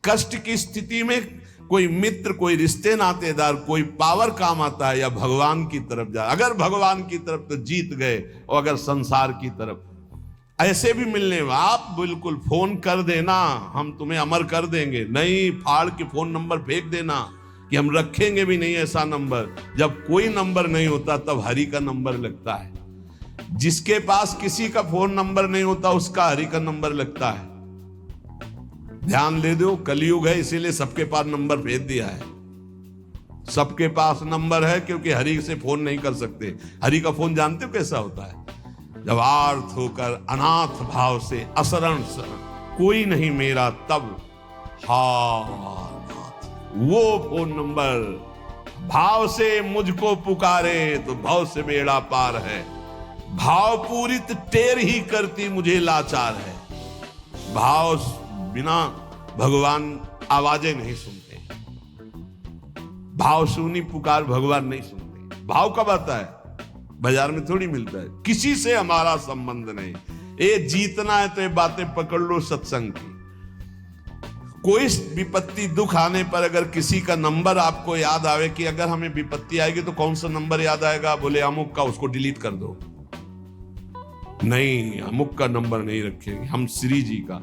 कष्ट की स्थिति में कोई मित्र, कोई रिश्ते नातेदार, कोई पावर काम आता है या भगवान की तरफ जा। अगर भगवान की तरफ तो जीत गए, और अगर संसार की तरफ ऐसे भी मिलने, आप बिल्कुल फोन कर देना, हम तुम्हें अमर कर देंगे, नहीं फाड़ के फोन नंबर फेंक देना कि हम रखेंगे भी नहीं ऐसा नंबर। जब कोई नंबर नहीं होता तब हरि का नंबर लगता है। जिसके पास किसी का फोन नंबर नहीं होता उसका हरि का नंबर लगता है। ध्यान दे दो, कलयुग है इसीलिए सबके पास नंबर भेज दिया है। सबके पास नंबर है क्योंकि हरि से फोन नहीं कर सकते। हरि का फोन जानते हो कैसा होता है? जब आर्थ होकर अनाथ भाव से असरण शरण कोई नहीं मेरा, तब नाथ वो फोन नंबर भाव से मुझको पुकारे तो भाव से बेड़ा पार है। भाव पूरित टेर ही करती मुझे लाचार है। भाव बिना भगवान आवाजें नहीं सुनते। भाव सुनी पुकार भगवान नहीं सुनते। भाव कब आता है? बाजार में थोड़ी मिलता है। किसी से हमारा संबंध नहीं। ये जीतना है तो ये बातें पकड़ लो सत्संग की। कोई विपत्ति दुख आने पर अगर किसी का नंबर आपको याद आवे कि अगर हमें विपत्ति आएगी तो कौन सा नंबर याद आएगा? बोले अमुक का, उसको डिलीट कर दो। नहीं, अमुक का नंबर नहीं रखेंगे हम, श्री जी का।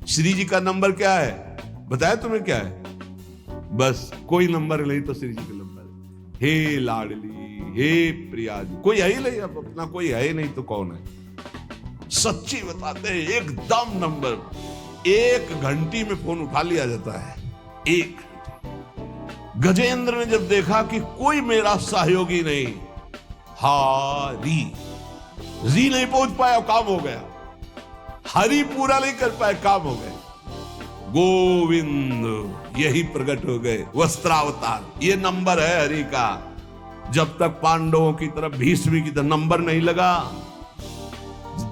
श्री जी का नंबर क्या है बताया तुम्हें? क्या है? बस कोई नंबर नहीं तो श्री जी का नंबर। हे लाडली, हे प्रिया जी, कोई है ही नहीं। अब अपना कोई है ही नहीं तो कौन है? सच्ची बताते हैं, एकदम नंबर। 1 घंटी में फोन उठा लिया जाता है। 1 गजेंद्र ने जब देखा कि कोई मेरा सहयोगी नहीं, री नहीं पहुंच पाया, काम हो गया। हरि पूरा नहीं कर पाए, काम हो गए। गोविंद यही प्रकट हो गए, वस्त्रावतार। ये नंबर है हरि का। जब तक पांडवों की तरफ, भीष्म की तरफ नंबर नहीं लगा,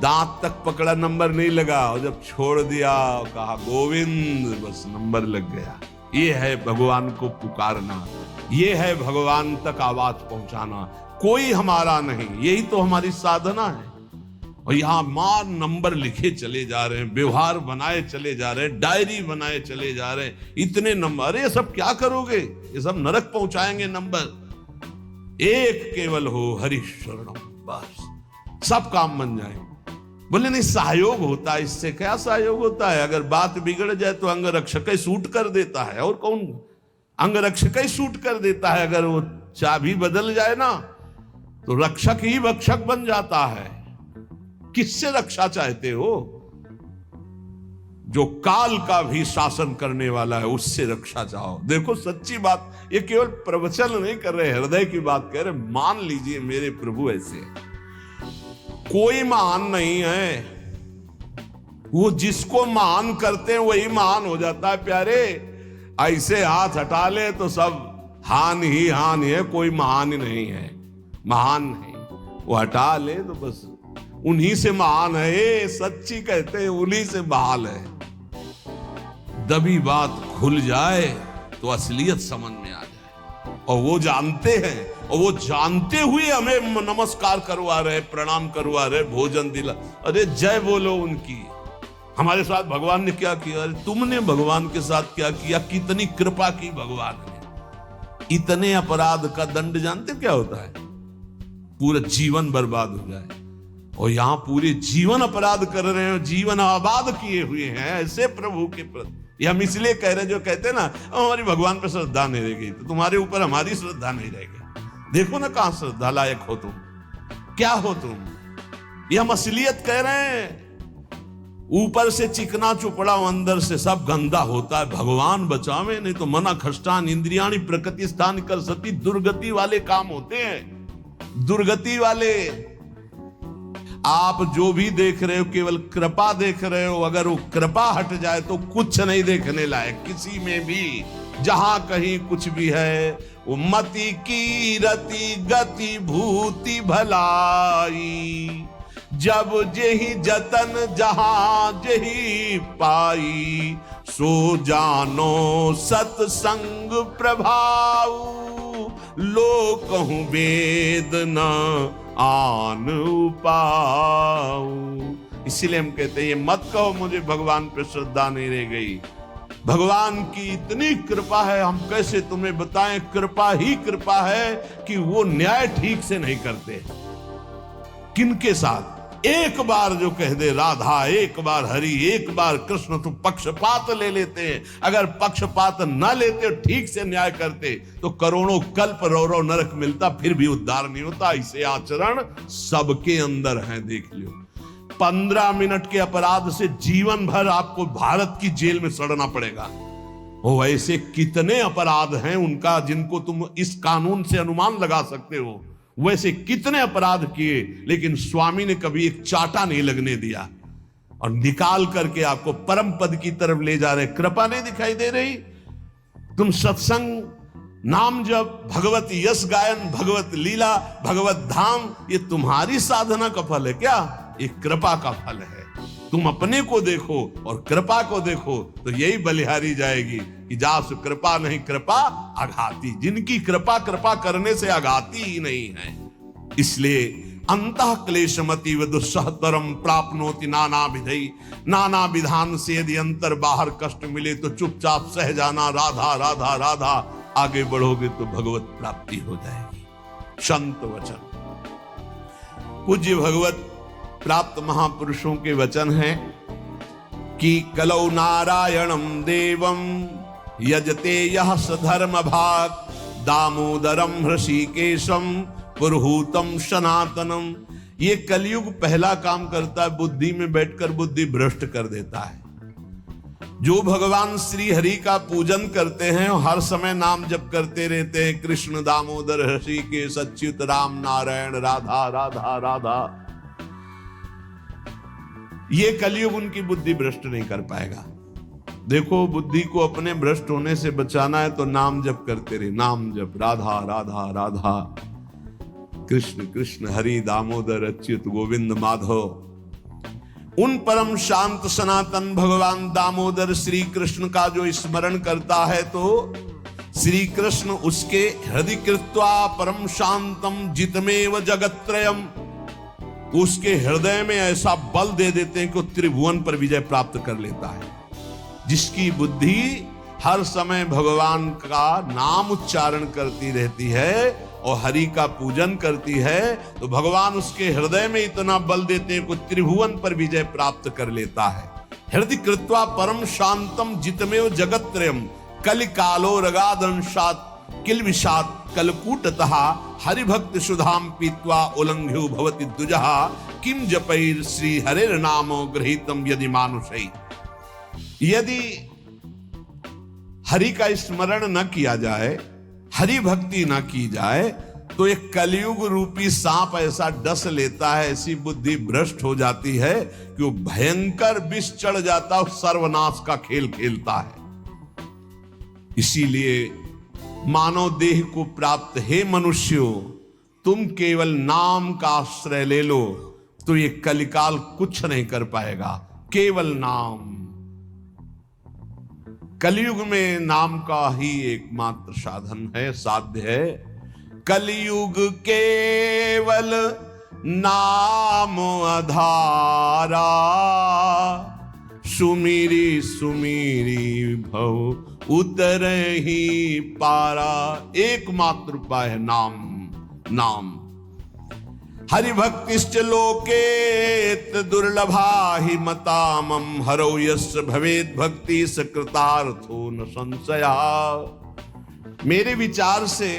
दांत तक पकड़ा नंबर नहीं लगा, और जब छोड़ दिया कहा गोविंद, बस नंबर लग गया। ये है भगवान को पुकारना, ये है भगवान तक आवाज पहुंचाना। कोई हमारा नहीं, यही तो हमारी साधना है। और यहां मां नंबर लिखे चले जा रहे हैं, व्यवहार बनाए चले जा रहे हैं, डायरी बनाए चले जा रहे हैं। इतने नंबर, अरे सब क्या करोगे? ये सब नरक पहुंचाएंगे नंबर। एक केवल हो हरि शरणम, बस सब काम बन जाए। बोले नहीं, सहयोग होता है। इससे क्या सहयोग होता है? अगर बात बिगड़ जाए तो अंग रक्षक ही सूट कर देता है। और कौन? अंग रक्षक ही सूट कर देता है। अगर वो चाबी बदल जाए ना तो रक्षक ही भक्षक बन जाता है। किससे रक्षा चाहते हो? जो काल का भी शासन करने वाला है उससे रक्षा चाहो। देखो सच्ची बात, ये केवल प्रवचन नहीं कर रहे, हृदय की बात कह रहे। मान लीजिए मेरे प्रभु ऐसे कोई महान नहीं है। वो जिसको महान करते हैं वही महान हो जाता है प्यारे। ऐसे हाथ हटा ले तो सब हान ही हान है, कोई महान ही नहीं है। महान नहीं, वो हटा ले तो बस उन्हीं से महान है। ये सच्ची कहते हैं, उन्हीं से बहाल है। दबी बात खुल जाए तो असलियत समझ में आ जाए। और वो जानते हैं, और वो जानते हुए हमें नमस्कार करवा रहे, प्रणाम करवा रहे, भोजन दिला। अरे जय बोलो उनकी। हमारे साथ भगवान ने क्या किया? अरे तुमने भगवान के साथ क्या किया? कितनी कृपा की भगवान ने। इतने अपराध का दंड जानते क्या होता है? पूरा जीवन बर्बाद हो जाए। और यहां पूरे जीवन अपराध कर रहे हैं, जीवन आबाद किए हुए हैं ऐसे प्रभु के प्रति। हम इसलिए कह रहे, जो कहते हैं ना हमारी भगवान पर श्रद्धा नहीं रहेगी तो तुम्हारे ऊपर हमारी श्रद्धा नहीं रहेगी। देखो ना कहां श्रद्धा लायक हो तुम, क्या हो तुम। ये हम असलियत कह रहे हैं। ऊपर से चिकना चुपड़ा, अंदर से सब गंदा होता है। भगवान बचावे, नहीं तो मना खष्टान इंद्रियाणी प्रकृति स्थान कर सती। दुर्गति वाले काम होते हैं, दुर्गति वाले। आप जो भी देख रहे हो केवल कृपा देख रहे हो। अगर वो कृपा हट जाए तो कुछ नहीं देखने लायक किसी में भी। जहां कहीं कुछ भी है वो मति की रति गति भूति भलाई। जब जेहि जतन जहां जेहि पाई। सो जानो सत्संग प्रभाव। लोक कहूं वेद न आन उपाऊ। इसीलिए हम कहते हैं ये मत कहो मुझे भगवान पे श्रद्धा नहीं रह गई। भगवान की इतनी कृपा है, हम कैसे तुम्हें बताएं। कृपा ही कृपा है कि वो न्याय ठीक से नहीं करते। किनके साथ? एक बार जो कह दे राधा, एक बार हरि, एक बार कृष्ण, तो पक्षपात ले लेते हैं। अगर पक्षपात ना लेते, ठीक से न्याय करते, तो करोड़ों कल्प रो नरक मिलता, फिर भी उद्धार नहीं होता। इसे आचरण सबके अंदर है, देख लो। 15 मिनट के अपराध से जीवन भर आपको भारत की जेल में सड़ना पड़ेगा। वो ऐसे कितने अपराध हैं उनका, जिनको तुम इस कानून से अनुमान लगा सकते हो। वैसे कितने अपराध किए, लेकिन स्वामी ने कभी एक चाटा नहीं लगने दिया, और निकाल करके आपको परम पद की तरफ ले जा रहे। कृपा नहीं दिखाई दे रही? तुम सत्संग, नाम जप, भगवत यश गायन, भगवत लीला, भगवत धाम, ये तुम्हारी साधना का फल है क्या? ये कृपा का फल है। तुम अपने को देखो और कृपा को देखो, तो यही बलिहारी जाएगी कि जासु कृपा नहीं कृपा आघाती। जिनकी कृपा कृपा करने से आघाती ही नहीं है। इसलिए अंतः क्लेशमति दुस्सहतरम प्राप्नोति नाना विधि। नाना विधान से यदि अंतर बाहर कष्ट मिले तो चुपचाप सह जाना, राधा राधा राधा। आगे बढ़ोगे तो भगवत प्राप्ति हो जाएगी। संत वचन, पूज्य भगवत प्राप्त महापुरुषों के वचन हैं कि कलौ नारायणम देवम यजते यह सधर्म भाग, दामोदरम हृषिकेशम पुरुहूतम सनातनम। ये कलयुग पहला काम करता है, बुद्धि में बैठकर बुद्धि भ्रष्ट कर देता है। जो भगवान श्री हरि का पूजन करते हैं, हर समय नाम जप करते रहते हैं, कृष्ण दामोदर हृषिकेश अच्युत राम नारायण राधा राधा राधा। ये कलयुग उनकी बुद्धि भ्रष्ट नहीं कर पाएगा। देखो, बुद्धि को अपने भ्रष्ट होने से बचाना है तो नाम जप करते रहे। नाम जप, राधा राधा राधा, कृष्ण कृष्ण, हरि दामोदर अच्युत गोविंद माधव। उन परम शांत सनातन भगवान दामोदर श्री कृष्ण का जो स्मरण करता है, तो श्री कृष्ण उसके हृदय कृत्वा परम शांतम जितमेव जगत्त्रयम, उसके हृदय में ऐसा बल दे देते हैं कि त्रिभुवन पर विजय प्राप्त कर लेता है। जिसकी बुद्धि हर समय भगवान का नाम उच्चारण करती रहती है और हरि का पूजन करती है, तो भगवान उसके हृदय में इतना बल देते हैं कि त्रिभुवन पर विजय प्राप्त कर लेता है। हृदय कृत्वा परम शांतम जितमेव जगत्त्रयम, कलिकालो रगादंशात किलविषात कलकूटतः हरिभक्त सुधाम पीत्वा उल्लंघ्यो भवति द्विजः, किम जपैर श्री हरेर नामो गृहीतम यदि मानुषै। यदि हरि का स्मरण न किया जाए, हरि भक्ति न की जाए, तो एक कलयुग रूपी सांप ऐसा डस लेता है, ऐसी बुद्धि भ्रष्ट हो जाती है कि वो भयंकर विष चढ़ जाता है, सर्वनाश का खेल खेलता है। इसीलिए मानव देह को प्राप्त हे मनुष्यों, तुम केवल नाम का आश्रय ले लो, तो ये कलिकाल कुछ नहीं कर पाएगा। केवल नाम, कलयुग में नाम का ही एकमात्र साधन है, साध्य है। कलयुग केवल नाम आधारा, सुमिरी सुमिरी भव उतर ही पारा। एकमात्र उपाय है नाम। नाम हरिभक्तिश्च लोकेत दुर्लभा हि मतामम, हरौ यस्य भवेद भक्ति सकृतार्थो न संशया। मेरे विचार से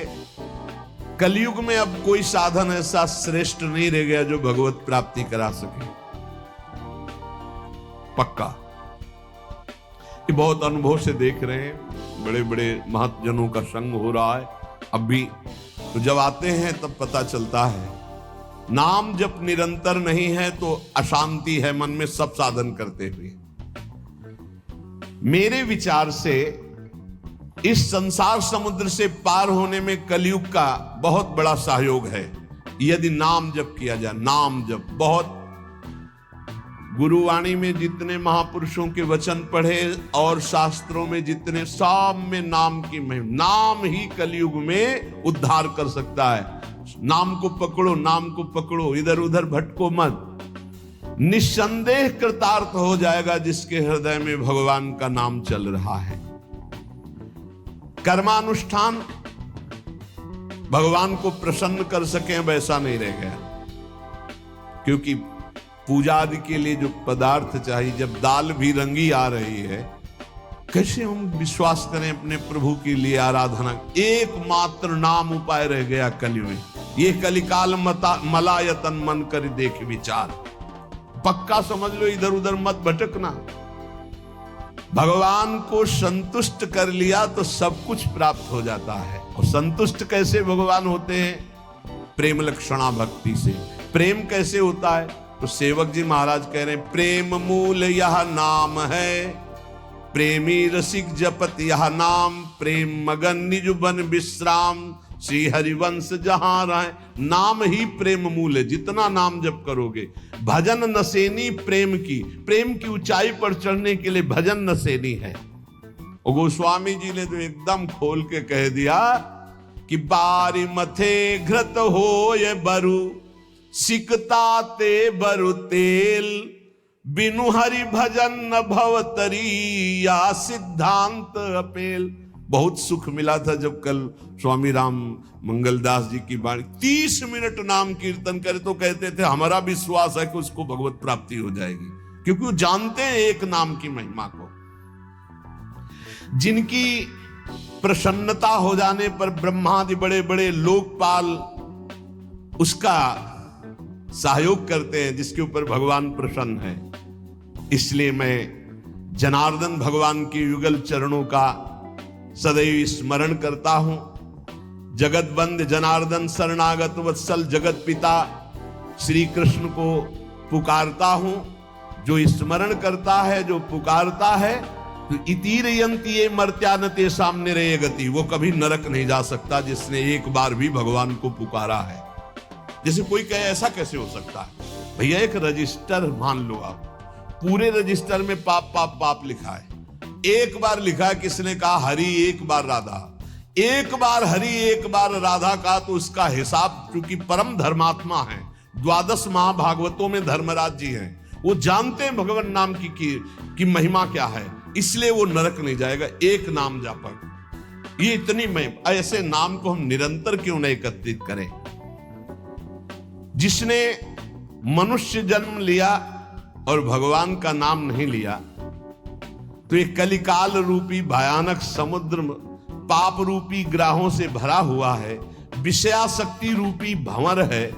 कलयुग में अब कोई साधन ऐसा श्रेष्ठ नहीं रह गया जो भगवत प्राप्ति करा सके। पक्का ये बहुत अनुभव से देख रहे हैं, बड़े बड़े महत्जनों का संग हो रहा है अब भी। तो जब आते हैं तब पता चलता है नाम जब निरंतर नहीं है तो अशांति है मन में, सब साधन करते हुए। मेरे विचार से इस संसार समुद्र से पार होने में कलयुग का बहुत बड़ा सहयोग है, यदि नाम जप किया जाए। नाम जप बहुत, गुरुवाणी में जितने महापुरुषों के वचन पढ़े और शास्त्रों में जितने, सब में नाम की महिमा। नाम ही कलयुग में उद्धार कर सकता है। नाम को पकड़ो, नाम को पकड़ो, इधर उधर भटको मत। निस्संदेह कृतार्थ हो जाएगा जिसके हृदय में भगवान का नाम चल रहा है। कर्मानुष्ठान भगवान को प्रसन्न कर सके वैसा नहीं रह गया, क्योंकि पूजा आदि के लिए जो पदार्थ चाहिए, जब दाल भी रंगी आ रही है, कैसे हम विश्वास करें अपने प्रभु के लिए आराधना। एकमात्र नाम उपाय रह गया कलि में, ये कलिकाल मलायतन मन कर देख विचार। पक्का समझ लो, इधर उधर मत भटकना। भगवान को संतुष्ट कर लिया तो सब कुछ प्राप्त हो जाता है। और संतुष्ट कैसे भगवान होते हैं? प्रेम लक्षणा भक्ति से। प्रेम कैसे होता है? तो सेवक जी महाराज कह रहे हैं, प्रेम मूल यह नाम है, प्रेमी रसिक जपत यह नाम, प्रेम मगन निज बन विश्राम, श्री हरिवंश जहां रहे। नाम ही प्रेम मूल है। जितना नाम जप करोगे, भजन नसेनी प्रेम की ऊंचाई पर चढ़ने के लिए भजन नसेनी है। और गोस्वामी जी ने तो एकदम खोल के कह दिया कि बारी मथे घृत हो ये बरु, सिकता ते बरु तेल, बिनु हरि भजन न भवतरी, या सिद्धांत अपेल। बहुत सुख मिला था जब कल स्वामी राम मंगलदास जी की वाणी 30 मिनट नाम कीर्तन करे तो कहते थे हमारा विश्वास है कि उसको भगवत प्राप्ति हो जाएगी, क्योंकि वो जानते हैं एक नाम की महिमा को। जिनकी प्रसन्नता हो जाने पर ब्रह्मादि बड़े बड़े लोकपाल उसका सहयोग करते हैं, जिसके ऊपर भगवान प्रसन्न है। इसलिए मैं जनार्दन भगवान के युगल चरणों का सदैव स्मरण करता हूं। जगत बंद जनार्दन शरणागत वत्सल जगत पिता श्री कृष्ण को पुकारता हूं। जो स्मरण करता है, जो पुकारता है, तो इतीरयंती ये मर्त्यानते सामने रहे गति, वो कभी नरक नहीं जा सकता जिसने एक बार भी भगवान को पुकारा है। जैसे कोई कहे ऐसा कैसे हो सकता है? भैया एक रजिस्टर मान लो आप, पूरे रजिस्टर में पाप पाप पाप लिखा है। एक बार लिखा है, किसने कहा हरि एक बार राधा, एक बार हरि एक बार राधा का, तो उसका हिसाब, क्योंकि परम धर्मात्मा है, 12 महाभागवतों में धर्मराज जी हैं, वो जानते हैं भगवान नाम की महिमा क्या है, इसलिए वो नरक नहीं जाएगा। एक नाम जापक, ये इतनी महिमा। ऐसे नाम को हम निरंतर क्यों नहीं एकत्रित करें? जिसने मनुष्य जन्म लिया और भगवान का नाम नहीं लिया, तो ये कलिकाल रूपी भयानक समुद्र पाप रूपी ग्राहों से भरा हुआ है, विषयाशक्ति रूपी भंवर है,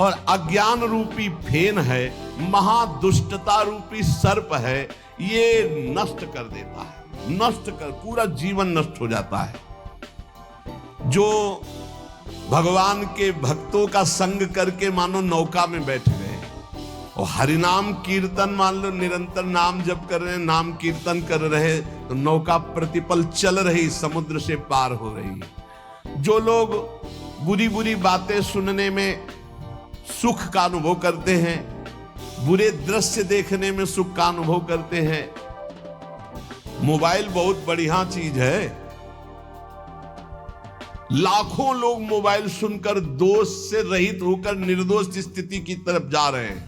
और अज्ञान रूपी फेन है, महादुष्टता रूपी सर्प है। ये नष्ट कर देता है, नष्ट कर, पूरा जीवन नष्ट हो जाता है। जो भगवान के भक्तों का संग करके मानो नौका में बैठ गए, और हरिनाम कीर्तन मान लो निरंतर नाम जप कर रहे, नाम कीर्तन कर रहे, तो नौका प्रतिपल चल रही, समुद्र से पार हो रही। जो लोग बुरी बुरी बातें सुनने में सुख का अनुभव करते हैं, बुरे दृश्य देखने में सुख का अनुभव करते हैं। मोबाइल बहुत बढ़िया चीज है। लाखों लोग मोबाइल सुनकर दोष से रहित होकर निर्दोष स्थिति की तरफ जा रहे हैं।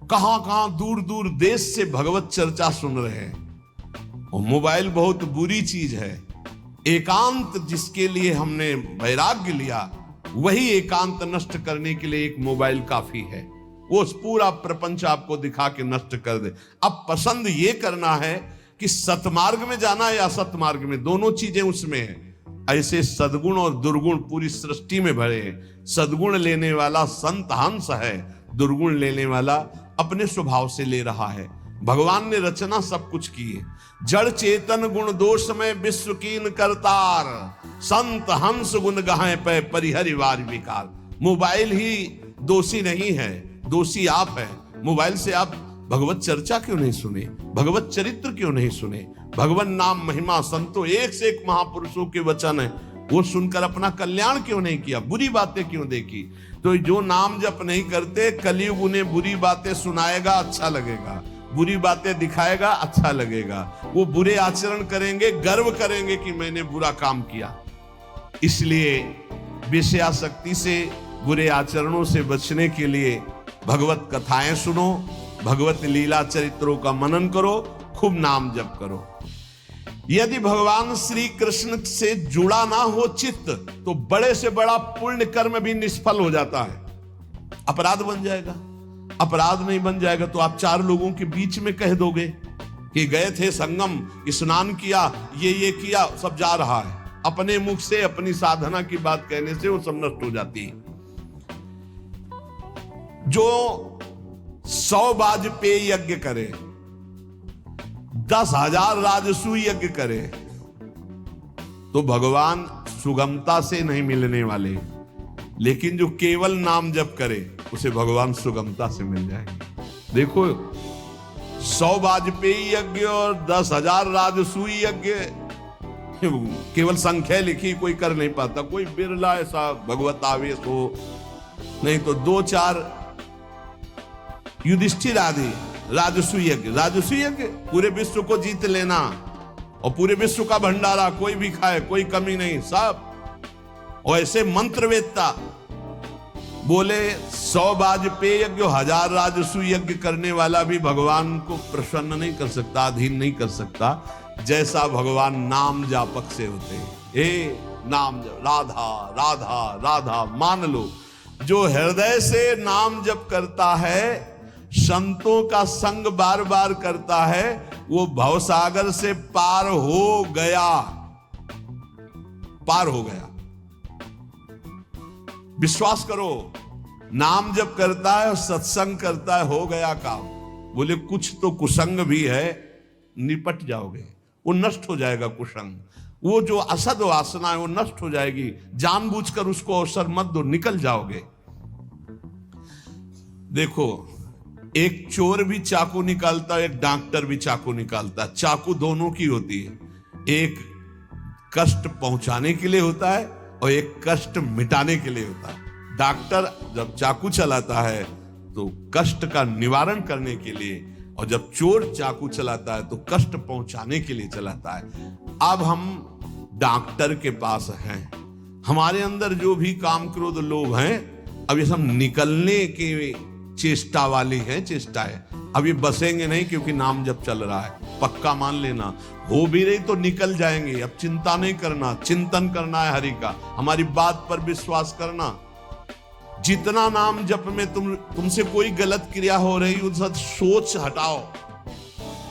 कहां कहां दूर दूर देश से भगवत चर्चा सुन रहे हैं। और मोबाइल बहुत बुरी चीज है। एकांत जिसके लिए हमने वैराग्य लिया, वही एकांत नष्ट करने के लिए एक मोबाइल काफी है। वो पूरा प्रपंच आपको दिखा के नष्ट कर दे। अब पसंद ये करना है कि सतमार्ग में जाना है या असतमार्ग में, दोनों चीजें उसमें है। ऐसे सद्गुण और दुर्गुण पूरी सृष्टि में भरे हैं। सद्गुण लेने वाला संत हंस है, दुर्गुण लेने वाला अपने स्वभाव से ले रहा है। भगवान ने रचना सब कुछ की है। जड़ चेतन गुण दोष में विश्व कीन करतार, संत हंस गुण गाए पे परिहरिवार विकार। मोबाइल ही दोषी नहीं है, दोषी आप है। मोबाइल से आप भगवत चर्चा क्यों नहीं सुने, भगवत चरित्र क्यों नहीं सुने, भगवान नाम महिमा संतों एक से एक महापुरुषों के वचन है, वो सुनकर अपना कल्याण क्यों नहीं किया, बुरी बातें क्यों देखी। तो जो नाम जप नहीं करते, कलयुग उन्हें बुरी बातें सुनाएगा, अच्छा लगेगा, बुरी बातें दिखाएगा, अच्छा लगेगा। वो बुरे आचरण करेंगे, गर्व करेंगे कि मैंने बुरा काम किया। इसलिए विषयासक्ति से, बुरे आचरणों से बचने के लिए भगवत कथाएं सुनो, भगवत लीला चरित्रों का मनन करो, खूब नाम जप करो। यदि भगवान श्री कृष्ण से जुड़ा ना हो चित्त, तो बड़े से बड़ा पुण्य कर्म भी निष्फल हो जाता है, अपराध बन जाएगा। अपराध नहीं बन जाएगा तो आप चार लोगों के बीच में कह दोगे कि गए थे संगम, स्नान किया, ये किया, सब जा रहा है। अपने मुख से अपनी साधना की बात कहने से वो सब नष्ट हो जाती है। जो 100 वाजपेयी यज्ञ करे, 10,000 राजसूय यज्ञ करे, तो भगवान सुगमता से नहीं मिलने वाले, लेकिन जो केवल नाम जप करे उसे भगवान सुगमता से मिल जाएंगे। देखो, 100 वाजपेयी यज्ञ और 10,000 राजसूय यज्ञ, केवल संख्या लिखी कोई कर नहीं पाता, कोई बिरला ऐसा भगवत आवेश हो, नहीं तो 2-4 युधिष्ठिर आदि राजसूय यज्ञ। राजसूय यज्ञ पूरे विश्व को जीत लेना, और पूरे विश्व का भंडारा, कोई भी खाए, कोई कमी नहीं, सब। और ऐसे मंत्रवेत्ता बोले 100 वाजपेयी यज्ञ, 1000 राजसूय यज्ञ करने वाला भी भगवान को प्रसन्न नहीं कर सकता, अधीन नहीं कर सकता, जैसा भगवान नाम जापक से होते हैं। हे नाम जप, राधा राधा राधा, मान लो जो हृदय से नाम जप करता है, संतों का संग बार बार करता है, वो भवसागर से पार हो गया, पार हो गया। विश्वास करो, नाम जप करता है और सत्संग करता है, हो गया काम। बोले कुछ तो कुसंग भी है, निपट जाओगे, वो नष्ट हो जाएगा कुसंग, वो जो असद वासना है वो नष्ट हो जाएगी। जानबूझकर उसको अवसर मत दो, निकल जाओगे। देखो, एक चोर भी चाकू निकालता है, एक डॉक्टर भी चाकू निकालता है, चाकू दोनों की होती है, एक कष्ट पहुंचाने के लिए होता है और एक कष्ट मिटाने के लिए होता है। डॉक्टर जब चाकू चलाता है तो कष्ट का निवारण करने के लिए, और जब चोर चाकू चलाता है तो कष्ट पहुंचाने के लिए चलाता है। अब हम डॉक्टर के पास हैं, हमारे अंदर जो भी काम क्रोध लोभ हैं, अब ये सब निकलने की चेष्टा वाली है, चेष्टा है। अब ये बसेंगे नहीं, क्योंकि नाम जब चल रहा है, पक्का मान लेना। हो भी रही तो निकल जाएंगे। अब चिंता नहीं करना, चिंतन करना है हरि का, हमारी बात पर विश्वास करना। जितना नाम जप में तुमसे कोई गलत क्रिया हो रही, उस सोच हटाओ,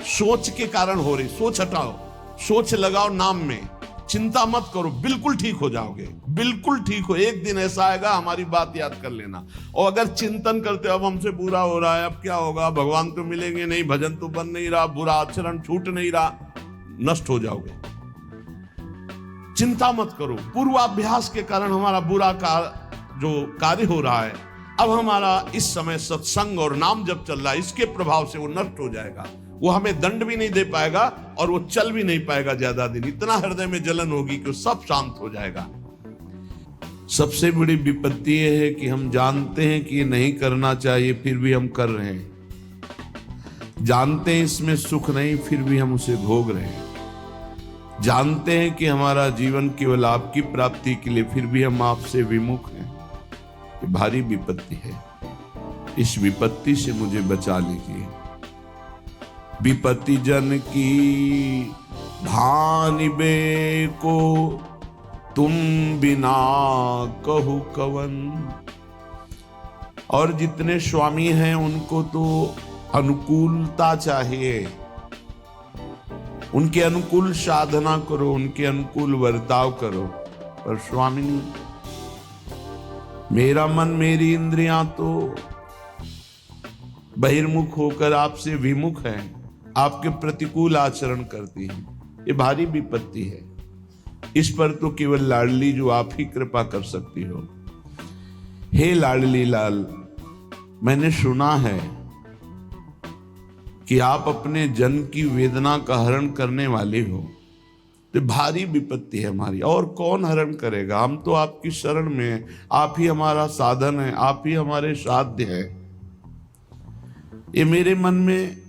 सोच के कारण हो रही, सोच हटाओ, सोच लगाओ नाम में, चिंता मत करो, बिल्कुल ठीक हो जाओगे, बिल्कुल ठीक हो। एक दिन ऐसा आएगा, हमारी बात याद कर लेना। और अगर चिंतन करते अब हमसे बुरा हो रहा है, अब क्या होगा, भगवान तो मिलेंगे नहीं, भजन तो बन नहीं रहा, बुरा आचरण छूट नहीं रहा, नष्ट हो जाओगे। चिंता मत करो, पूर्वाभ्यास के कारण हमारा बुरा जो कार्य हो रहा है, अब हमारा इस समय सत्संग और नाम जब चल रहा है, इसके प्रभाव से वो नष्ट हो जाएगा। वो हमें दंड भी नहीं दे पाएगा और वो चल भी नहीं पाएगा ज्यादा दिन। इतना हृदय में जलन होगी कि सब शांत हो जाएगा। सबसे बड़ी विपत्ति यह है कि हम जानते हैं कि ये नहीं करना चाहिए, फिर भी हम कर रहे हैं। जानते हैं इसमें सुख नहीं, फिर भी हम उसे भोग रहे हैं। जानते हैं कि हमारा जीवन केवल आपकी प्राप्ति के लिए, फिर भी हम आपसे विमुख हैं। ये भारी विपत्ति है। इस विपत्ति से मुझे बचा लीजिए। विपत्ति जन की भानिबे को, तुम बिना कहु कवन। और जितने स्वामी हैं उनको तो अनुकूलता चाहिए, उनके अनुकूल साधना करो, उनके अनुकूल वर्ताव करो। पर स्वामी, मेरा मन मेरी इंद्रियां तो बहिर्मुख होकर आपसे विमुख है, आपके प्रतिकूल आचरण करती है। ये भारी विपत्ति है। इस पर तो केवल लाडली जो आप ही कृपा कर सकती हो। हे लाडली लाल, मैंने सुना है कि आप अपने जन की वेदना का हरण करने वाले हो। तो भारी विपत्ति है हमारी, और कौन हरण करेगा? हम तो आपकी शरण में हैं, आप ही हमारा साधन है, आप ही हमारे साध्य है। ये मेरे मन में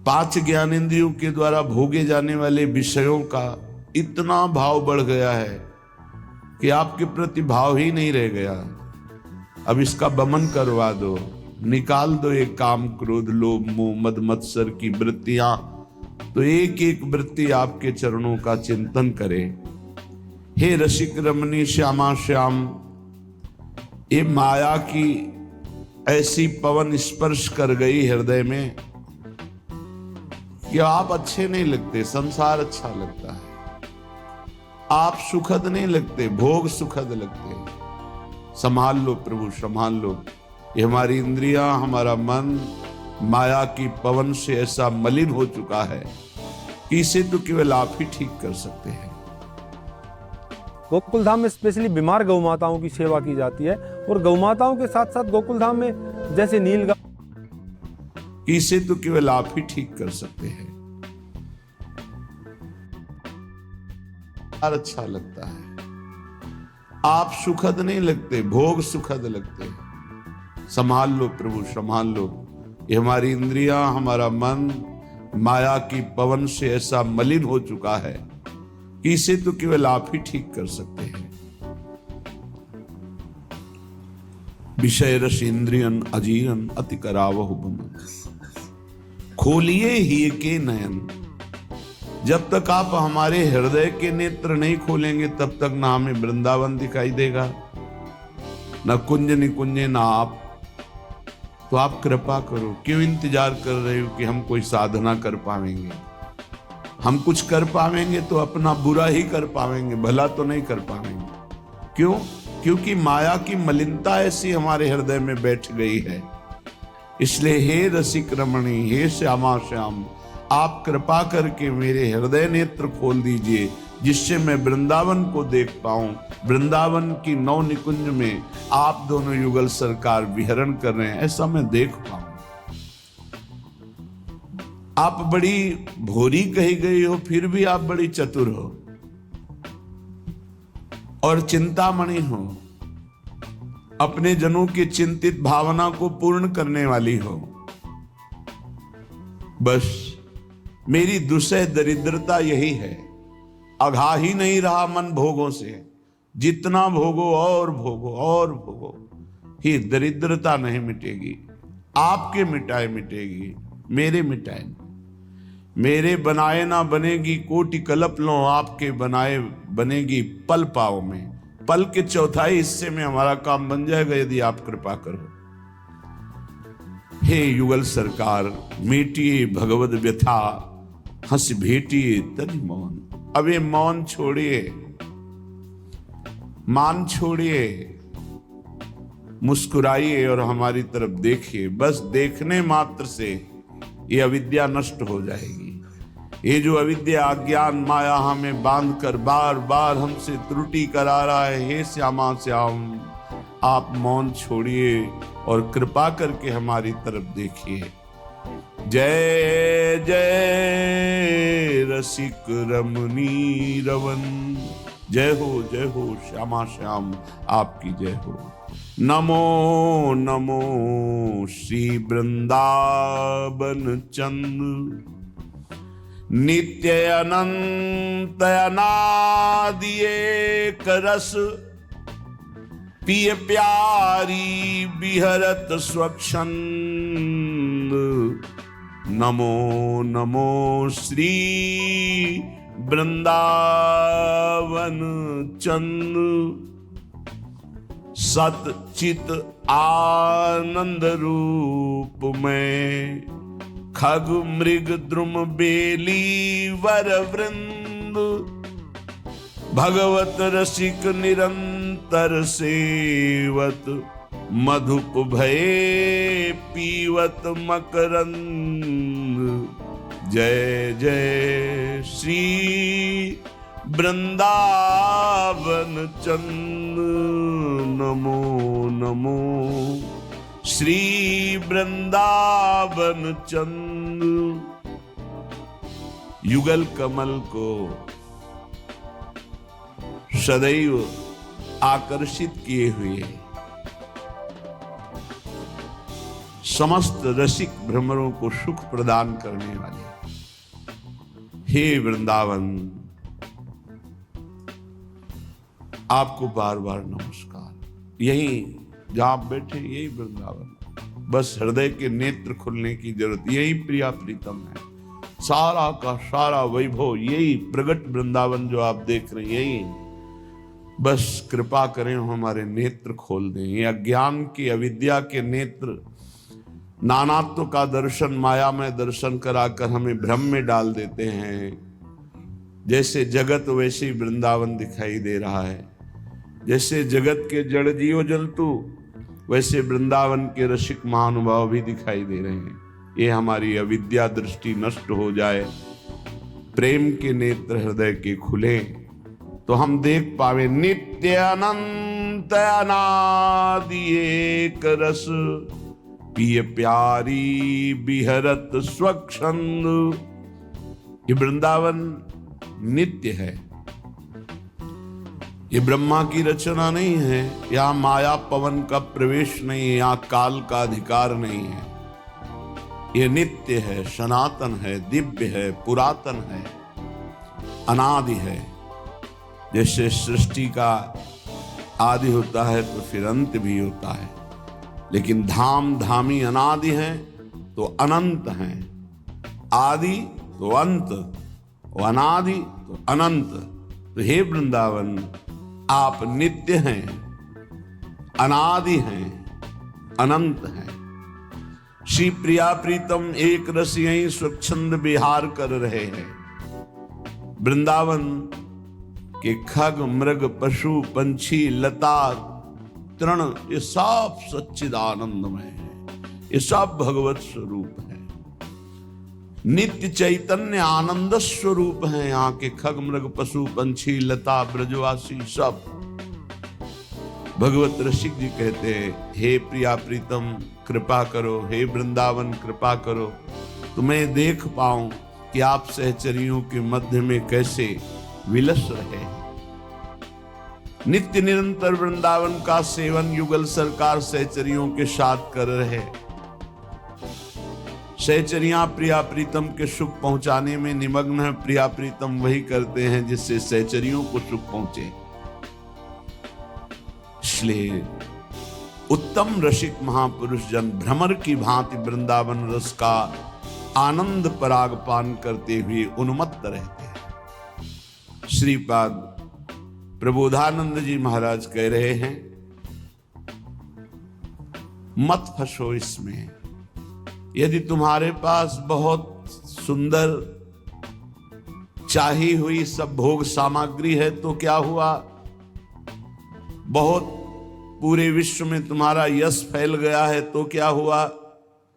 5 ज्ञानेंद्रियों के द्वारा भोगे जाने वाले विषयों का इतना भाव बढ़ गया है कि आपके प्रति भाव ही नहीं रह गया। अब इसका बमन करवा दो, निकाल दो ये काम क्रोध लोभ मोह मद मत्सर की वृत्तियां। तो एक एक वृत्ति आपके चरणों का चिंतन करे। हे रसिक रमणी श्यामा श्याम, ये माया की ऐसी पवन स्पर्श कर गई हृदय में कि आप अच्छे नहीं लगते, संसार अच्छा लगता है। आप सुखद नहीं लगते, भोग सुखद लगते। संभाल लो प्रभु, संभाल लो। ये हमारी इंद्रियां, हमारा मन माया की पवन से ऐसा मलिन हो चुका है कि इसे तो केवल आप ही ठीक कर सकते हैं। गोकुल धाम में स्पेशली बीमार गौ माताओं की सेवा की जाती है, और गौ माताओं के साथ साथ गोकुल धाम में जैसे नीलगाय, इसे तो केवल आप ही ठीक कर सकते हैं। अच्छा लगता है, आप सुखद नहीं लगते, भोग सुखद लगते। संभाल लो प्रभु, संभाल लो। ये हमारी इंद्रियां, हमारा मन माया की पवन से ऐसा मलिन हो चुका है कि इसे तो केवल आप ही ठीक कर सकते हैं। विषय रस इंद्रियन अजीरन अति करावहु बमन, खोलिए ही के नयन। जब तक आप हमारे हृदय के नेत्र नहीं खोलेंगे तब तक ना हमें वृंदावन दिखाई देगा, ना कुंज निकुंजे, ना आप। तो आप कृपा करो। क्यों इंतजार कर रहे हो कि हम कोई साधना कर पाएंगे? हम कुछ कर पाएंगे तो अपना बुरा ही कर पाएंगे, भला तो नहीं कर पाएंगे। क्यों? क्योंकि माया की मलिनता ऐसी हमारे हृदय में बैठ गई है। इसलिए हे रसिक रमणी, हे श्यामा श्याम, आप कृपा करके मेरे हृदय नेत्र खोल दीजिए, जिससे मैं वृंदावन को देख पाऊं। वृंदावन की नौ निकुंज में आप दोनों युगल सरकार विहरण कर रहे हैं, ऐसा मैं देख पाऊं। आप बड़ी भोरी कही गई हो, फिर भी आप बड़ी चतुर हो और चिंतामणि हो। अपने जनों की चिंतित भावना को पूर्ण करने वाली हो। बस मेरी दुसह दरिद्रता यही है, अघा ही नहीं रहा मन भोगों से। जितना भोगो और भोगो और भोगो, ही दरिद्रता नहीं मिटेगी। आपके मिटाए मिटेगी, मेरे मिटाए। मेरे बनाए ना बनेगी कोटि कल्प लो, आपके बनाए बनेगी पल पाओ में। पल के चौथाई हिस्से में हमारा काम बन जाएगा यदि आप कृपा करो। हे युगल सरकार, मीटिए भगवद व्यथा, हंस भेटिए तनि मौन। अब ये मौन छोड़िए, मान छोड़िए, मुस्कुराइए और हमारी तरफ देखिए। बस देखने मात्र से ये अविद्या नष्ट हो जाएगी। ये जो अविद्या अज्ञान माया हमें बांधकर बार बार हमसे त्रुटि करा रहा है, हे श्यामा श्याम, आप मौन छोड़िए और कृपा करके हमारी तरफ देखिए। जय जय रसिक रमणी रवन, जय हो श्यामा श्याम, आपकी जय हो। नमो नमो श्री वृंदावन चंद्र, नित्य अनंत अनादि एक रस, पिय प्यारी बिहरत स्वच्छंद। नमो नमो श्री वृंदावन चंद्र, सत चित आनंद रूप में, खग मृग द्रुम बेली वर वृंद, भगवत रसिक निरंतर सेवत, मधुप भये पीवत मकरंद। जय जय श्री वृंदावन चंद्र, नमो नमो श्री वृंदावन चंद्र। युगल कमल को सदैव आकर्षित किए हुए समस्त रसिक भ्रमरों को सुख प्रदान करने वाले हे वृंदावन, आपको बार बार नमस्कार। यही जहां आप बैठे यही वृंदावन, बस हृदय के नेत्र खुलने की जरूरत, यही प्रिया प्रीतम है। सारा का सारा वैभव यही प्रगट वृंदावन जो आप देख रहे हैं यही, बस कृपा करें हमारे नेत्र खोल दें। ये अज्ञान की अविद्या के नेत्र नानात्व का दर्शन, माया में दर्शन कराकर हमें भ्रम में डाल देते हैं। जैसे जगत वैसे ही वृंदावन दिखाई दे रहा है, जैसे जगत के जड़ जीव जंतु वैसे वृंदावन के रसिक महानुभाव भी दिखाई दे रहे हैं। ये हमारी अविद्या दृष्टि नष्ट हो जाए, प्रेम के नेत्र हृदय के खुले, तो हम देख पावे नित्य अनंत अनादि एक रस, पिय प्यारी बिहरत स्वच्छंद। ये वृंदावन नित्य है, ये ब्रह्मा की रचना नहीं है, यहाँ माया पवन का प्रवेश नहीं है, यहाँ काल का अधिकार नहीं है। ये नित्य है, सनातन है, दिव्य है, पुरातन है, अनादि है। जैसे सृष्टि का आदि होता है तो फिर अंत भी होता है, लेकिन धाम धामी अनादि हैं तो अनंत हैं। आदि तो अंत, अनादि तो अनंत। तो हे वृंदावन, आप नित्य हैं, अनादि हैं, अनंत हैं। श्री प्रिया प्रीतम एक रस यहीं स्वच्छंद विहार कर रहे हैं। वृंदावन के खग मृग पशु पंछी लता तृण ये सब सच्चिदानंदमय है, ये सब भगवत स्वरूप है, नित्य चैतन्य आनंद स्वरूप है। यहाँ के खग मृग पशु पंछी लता ब्रजवासी सब भगवत रसिक जी कहते हैं, हे प्रिया प्रीतम कृपा करो, हे वृंदावन कृपा करो, तुम्हें देख पाऊं कि आप सहचरियों के मध्य में कैसे विलस रहे हैं। नित्य निरंतर वृंदावन का सेवन युगल सरकार सहचरियों के साथ कर रहे। सहचरियां प्रिया प्रीतम के सुख पहुंचाने में निमग्न है। प्रिया प्रीतम वही करते हैं जिससे सहचरियों को सुख पहुंचे। इसलिए उत्तम रसिक महापुरुष जन भ्रमर की भांति वृंदावन रस का आनंद पराग पान करते हुए उन्मत्त रहते हैं। श्रीपाद प्रबोधानंद जी महाराज कह रहे हैं, मत फंसो इसमें। यदि तुम्हारे पास बहुत सुंदर चाही हुई सब भोग सामग्री है तो क्या हुआ, बहुत पूरे विश्व में तुम्हारा यश फैल गया है तो क्या हुआ,